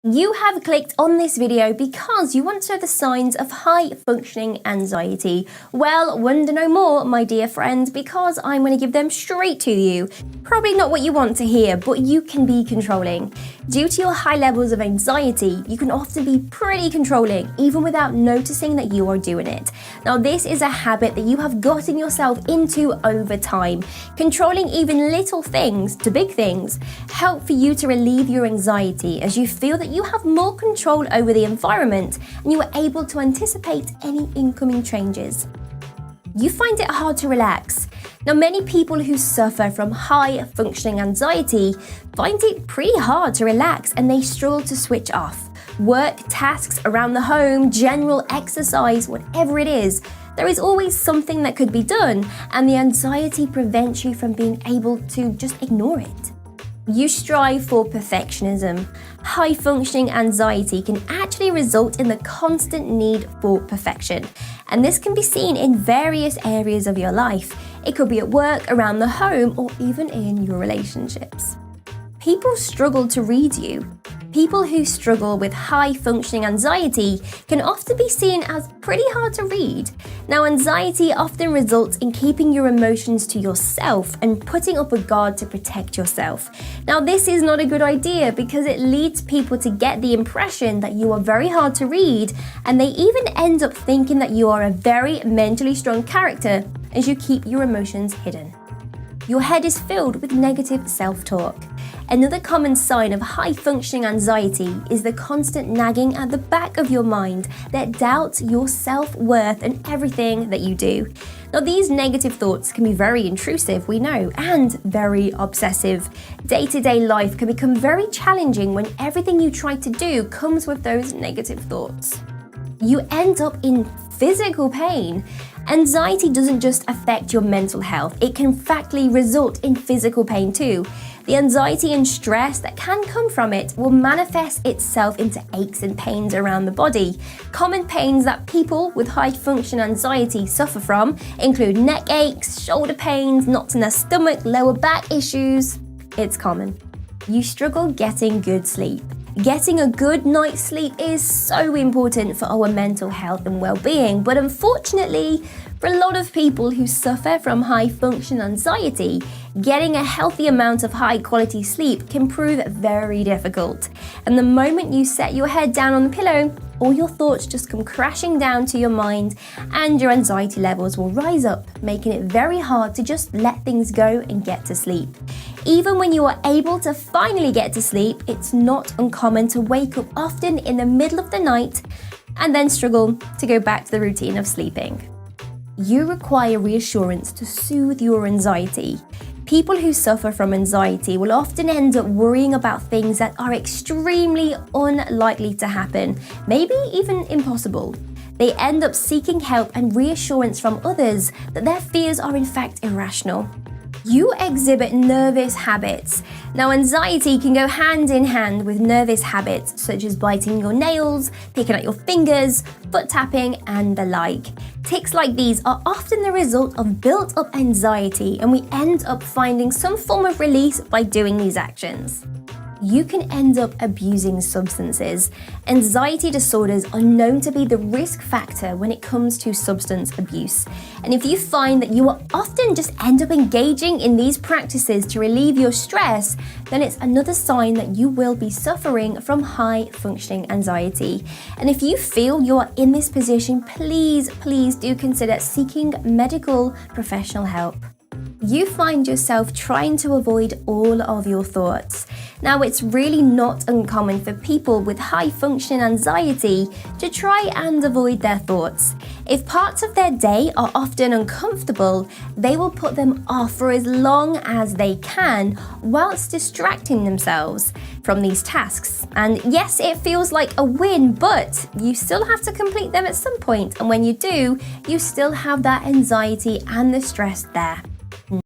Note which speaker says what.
Speaker 1: You have clicked on this video because you want to know the signs of high-functioning anxiety. Well, wonder no more, my dear friend, because I'm going to give them straight to you. Probably not what you want to hear, but you can be controlling. Due to your high levels of anxiety, you can often be pretty controlling, even without noticing that you are doing it. Now, this is a habit that you have gotten yourself into over time. Controlling even little things to big things help for you to relieve your anxiety as you feel that you have more control over the environment and you are able to anticipate any incoming changes. You find it hard to relax. Now, many people who suffer from high-functioning anxiety find it pretty hard to relax and they struggle to switch off. Work, tasks around the home, general exercise, whatever it is, there is always something that could be done, and the anxiety prevents you from being able to just ignore it. You strive for perfectionism. High-functioning anxiety can actually result in the constant need for perfection, and this can be seen in various areas of your life. It could be at work, around the home, or even in your relationships. People struggle to read you. People who struggle with high-functioning anxiety can often be seen as pretty hard to read. Now, anxiety often results in keeping your emotions to yourself and putting up a guard to protect yourself. Now, this is not a good idea because it leads people to get the impression that you are very hard to read, and they even end up thinking that you are a very mentally strong character as you keep your emotions hidden. Your head is filled with negative self-talk. Another common sign of high-functioning anxiety is the constant nagging at the back of your mind that doubts your self-worth and everything that you do. Now, these negative thoughts can be very intrusive, we know, and very obsessive. Day-to-day life can become very challenging when everything you try to do comes with those negative thoughts. You end up in physical pain. Anxiety doesn't just affect your mental health, it can factly result in physical pain too. The anxiety and stress that can come from it will manifest itself into aches and pains around the body. Common pains that people with high-function anxiety suffer from include neck aches, shoulder pains, knots in their stomach, lower back issues. It's common. You struggle getting good sleep. Getting a good night's sleep is so important for our mental health and well-being, but unfortunately, for a lot of people who suffer from high-function anxiety, getting a healthy amount of high-quality sleep can prove very difficult. And the moment you set your head down on the pillow, all your thoughts just come crashing down to your mind and your anxiety levels will rise up, making it very hard to just let things go and get to sleep. Even when you are able to finally get to sleep, it's not uncommon to wake up often in the middle of the night and then struggle to go back to the routine of sleeping. You require reassurance to soothe your anxiety. People who suffer from anxiety will often end up worrying about things that are extremely unlikely to happen, maybe even impossible. They end up seeking help and reassurance from others that their fears are in fact irrational. You exhibit nervous habits. Now, anxiety can go hand in hand with nervous habits such as biting your nails, picking at your fingers, foot tapping, and the like. Tics like these are often the result of built-up anxiety, and we end up finding some form of release by doing these actions. You can end up abusing substances. Anxiety disorders are known to be the risk factor when it comes to substance abuse. And if you find that you are often just end up engaging in these practices to relieve your stress, then it's another sign that you will be suffering from high-functioning anxiety. And if you feel you are in this position, please do consider seeking medical professional help. You find yourself trying to avoid all of your thoughts. Now, it's really not uncommon for people with high-functioning anxiety to try and avoid their thoughts. If parts of their day are often uncomfortable, they will put them off for as long as they can whilst distracting themselves from these tasks. And yes, it feels like a win, but you still have to complete them at some point. And when you do, you still have that anxiety and the stress there.